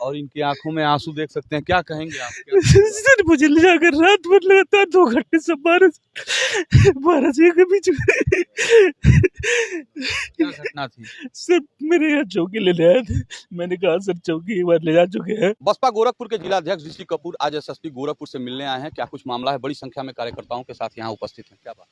और इनकी आंखों में आंसू देख सकते हैं। क्या कहेंगे आप? सर मुझे ले जाकर रात भर लगातार 2 घंटे से 12 से 1 के बीच में क्या घटना थी? सर मेरे यहाँ चौकी लेने आए थे। मैंने कहा सर चौकी एक बार ले जा चुके हैं। बसपा गोरखपुर के जिलाध्यक्ष ऋषि कपूर आज एसएसपी गोरखपुर से मिलने आए हैं। क्या कुछ मामला है? बड़ी संख्या में कार्यकर्ताओं के साथ यहाँ उपस्थित हैं। क्या बात?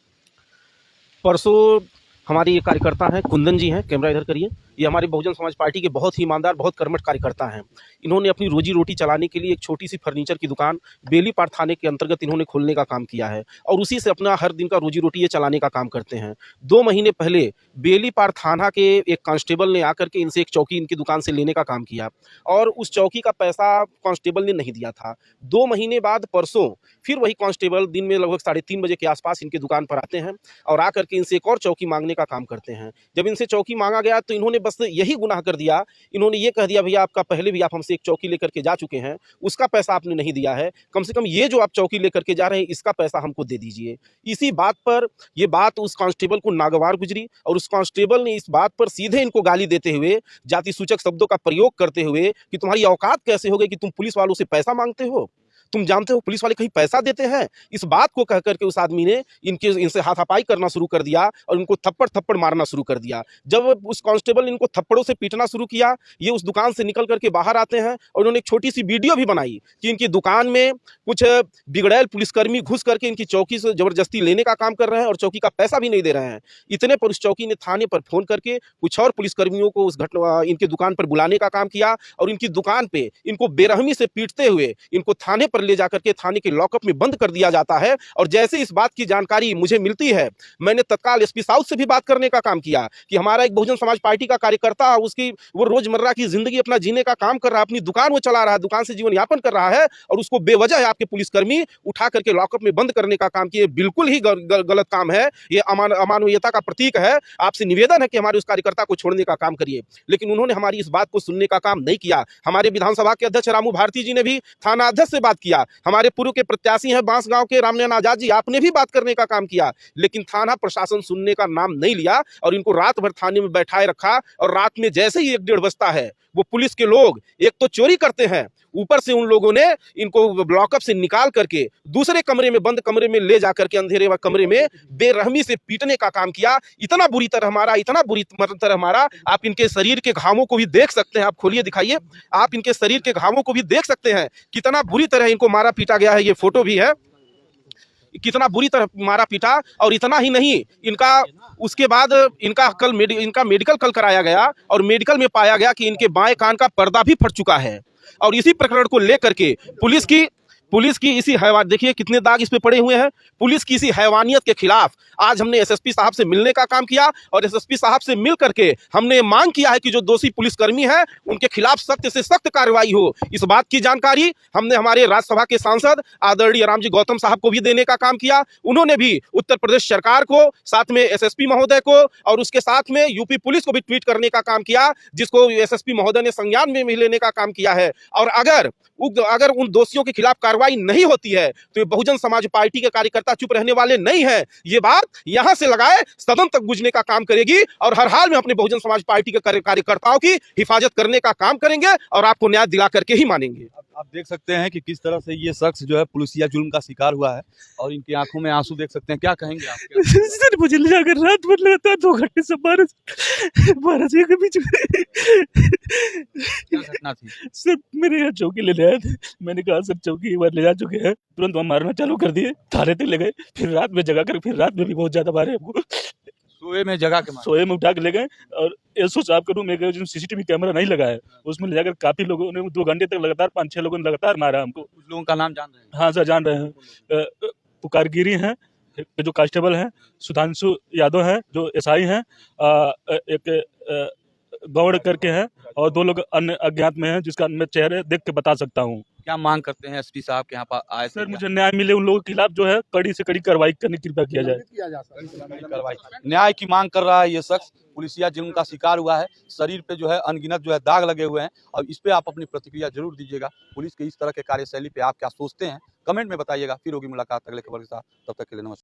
परसों हमारे ये कार्यकर्ता हैं, कुंदन जी हैं, कैमरा इधर करिए। ये हमारे बहुजन समाज पार्टी के बहुत ही ईमानदार, बहुत कर्मठ कार्यकर्ता हैं। इन्होंने अपनी रोजी रोटी चलाने के लिए एक छोटी सी फर्नीचर की दुकान बेलीपार थाने के अंतर्गत इन्होंने खोलने का काम किया है और उसी से अपना हर दिन का रोजी रोटी ये चलाने का काम करते हैं। 2 महीने पहले बेलीपार थाना के एक कांस्टेबल ने आकर के इनसे एक चौकी इनकी दुकान से लेने का काम किया और उस चौकी का पैसा कांस्टेबल ने नहीं दिया था। 2 महीने बाद परसों फिर वही कांस्टेबल दिन में लगभग 3:30 बजे के आसपास इनकी दुकान पर आते हैं और आकर के इनसे एक और चौकी मांगने का काम करते हैं। जब इनसे चौकी मांगा गया तो इन्होंने बस यही गुनाह कर दिया, इन्होंने ये कह दिया भैया आपका पहले भी आप हमसे एक चौकी लेकर के जा चुके हैं, उसका पैसा आपने नहीं दिया है, कम से कम ये जो आप चौकी लेकर के जा रहे हैं इसका पैसा हमको दे दीजिए। इसी बात पर ये बात उस कांस्टेबल को नागवार गुजरी और उस कांस्टेबल ने इस बात पर सीधे इनको गाली देते हुए, जाति सूचक शब्दों का प्रयोग करते हुए कि तुम्हारी औकात कैसे हो गई कि तुम पुलिस वालों से पैसा मांगते हो, तुम जानते हो पुलिस वाले कहीं पैसा देते हैं। इस बात को कह करके उस आदमी ने इनसे हाथापाई करना शुरू कर दिया और इनको थप्पड़ मारना शुरू कर दिया। जब उस कांस्टेबल ने इनको थप्पड़ों से पीटना शुरू किया, ये उस दुकान से निकल करके बाहर आते हैं और उन्होंने एक छोटी सी वीडियो भी बनाई कि इनकी दुकान में कुछ बिगड़ैल पुलिसकर्मी घुस करके इनकी चौकी से जबरदस्ती लेने का काम कर रहे हैं और चौकी का पैसा भी नहीं दे रहे हैं। इतने पर उस चौकी ने थाने पर फोन करके कुछ और पुलिसकर्मियों को उस घटना इनकी दुकान पर बुलाने का काम किया और इनकी दुकान पे इनको बेरहमी से पीटते हुए इनको थाने पर ले जाकर के थाने के लॉकअप में बंद कर दिया जाता है। और जैसे इस बात की जानकारी मुझे मिलती है, मैंने तत्काल एसपी साउथ से भी बात करने का काम किया कि हमारा एक बहुजन समाज पार्टी का कार्यकर्ता, उसकी वो रोजमर्रा की जिंदगी अपना जीने का काम कर रहा है, अपनी दुकान वो चला रहा है, दुकान से जीवन यापन कर रहा है और उसको बेवजह आपके पुलिसकर्मी उठा करके लॉकअप में बंद करने का काम किए। बिल्कुल ही गलत काम है, ये अमानवीयता का प्रतीक है। आपसे निवेदन है कि हमारे उस कार्यकर्ता को छोड़ने का काम करिए, लेकिन उन्होंने हमारी इस बात को सुनने का काम नहीं किया। हमारे विधानसभा के अध्यक्ष रामू भारती जी ने भी थाना अध्यक्ष से बात किया, हमारे पूर्व के प्रत्याशी हैं बांसगांव के रामनयन आजाद जी, आपने भी बात करने का काम किया, लेकिन थाना प्रशासन सुनने का नाम नहीं लिया और इनको रात भर थाने में बैठाए रखा। और रात में जैसे ही 1-1:30 बजता है, वो पुलिस के लोग एक तो चोरी करते हैं, ऊपर से उन लोगों ने इनको लॉकअप से निकाल करके दूसरे कमरे में, बंद कमरे में ले जाकर के अंधेरे कमरे में बेरहमी से पीटने का काम किया। इतना बुरी तरह मारा, आप इनके शरीर के घावों को भी देख सकते हैं। आप खोलिए दिखाइए, आप इनके शरीर के घावों को भी देख सकते हैं कितना बुरी तरह इनको मारा पीटा गया है। ये फोटो भी है, कितना बुरी तरह मारा पीटा। और इतना ही नहीं, इनका उसके बाद इनका मेडिकल कल कराया गया और मेडिकल में पाया गया कि इनके बाएं कान का पर्दा भी फट चुका है। और इसी प्रकरण को लेकर के पुलिस की इसी हैवान, देखिए कितने दाग इस पे पड़े हुए हैं, पुलिस की इसी हैवानियत के खिलाफ आज हमने एसएसपी साहब से मिलने का काम किया और एसएसपी साहब से मिल करके हमने मांग किया है कि जो दोषी पुलिसकर्मी हैं उनके खिलाफ सख्त से सख्त कार्रवाई हो। इस बात की जानकारी हमने हमारे राज्यसभा के सांसद आदरणीय रामजी गौतम साहब को भी देने का काम किया। उन्होंने भी उत्तर प्रदेश सरकार को, साथ में एसएसपी महोदय को और उसके साथ में यूपी पुलिस को भी ट्वीट करने का काम किया, जिसको एसएसपी महोदय ने संज्ञान में भी लेने का काम किया है। और अगर उन दोषियों के खिलाफ कार्रवाई नहीं होती है तो ये बहुजन समाज पार्टी के कार्यकर्ता चुप रहने वाले नहीं हैं। ये बात यहां से लगाए सदन तक गुजरने का काम करेगी और हर हाल में अपने बहुजन समाज पार्टी के कार्यकर्ताओं की हिफाजत करने का काम करेंगे और आपको न्याय दिला करके ही मानेंगे। आप देख सकते हैं कि किस तरह से ये शख्स जो है पुलिसिया जुल्म का शिकार हुआ है और इनकी आंखों में आंसू देख सकते हैं। क्या कहेंगे आप? सर मुझे ले जाकर रात भर लगातार 2 घंटे से 12 से 1 के बीच में क्या घटना थी? सर मेरे यहाँ चौकी लेने आए थे। मैंने कहा सर चौकी एक बार ले जा चुके हैं, तुरंत वहाँ मारना चालू कर दिए, थाने तक ले गए, फिर रात में जगा कर, फिर रात में भी बहुत ज्यादा मारे हमको। सोए में जगह के मारे? सोए में उठा के ले गए और एसओ साहब के रूम में गए, जिसमें सीसीटीवी कैमरा नहीं लगा है, उसमें ले जाकर काफी लोगों ने 2 घंटे तक लगातार 5-6 लोगों ने लगातार मारा हमको। कुछ लोगों का नाम जान रहे हैं? हाँ सर जान रहे हैं, पुकारगिरी हैं जो कांस्टेबल हैं, सुधांशु यादव हैं जो एसआई हैं, एक गौड़ करके हैं और 2 लोग अन्य अज्ञात में हैं जिसका मैं चेहरे देख के बता सकता हूँ। क्या मांग करते हैं एसपी साहब के यहाँ पर आए? सर मुझे न्याय मिले, उन लोगों के खिलाफ जो है कड़ी से कड़ी कार्रवाई करने की कृपया किया जाए। न्याय की मांग कर रहा है ये शख्स, पुलिसिया जुल्म का शिकार हुआ है, शरीर पे जो है अनगिनत जो है दाग लगे हुए हैं और इस पे आप अपनी प्रतिक्रिया जरूर दीजिएगा। पुलिस के इस तरह के कार्यशैली पे आप क्या सोचते हैं, कमेंट में बताइएगा। फिर होगी मुलाकात अगले खबर के साथ, तब तक के लिए नमस्कार।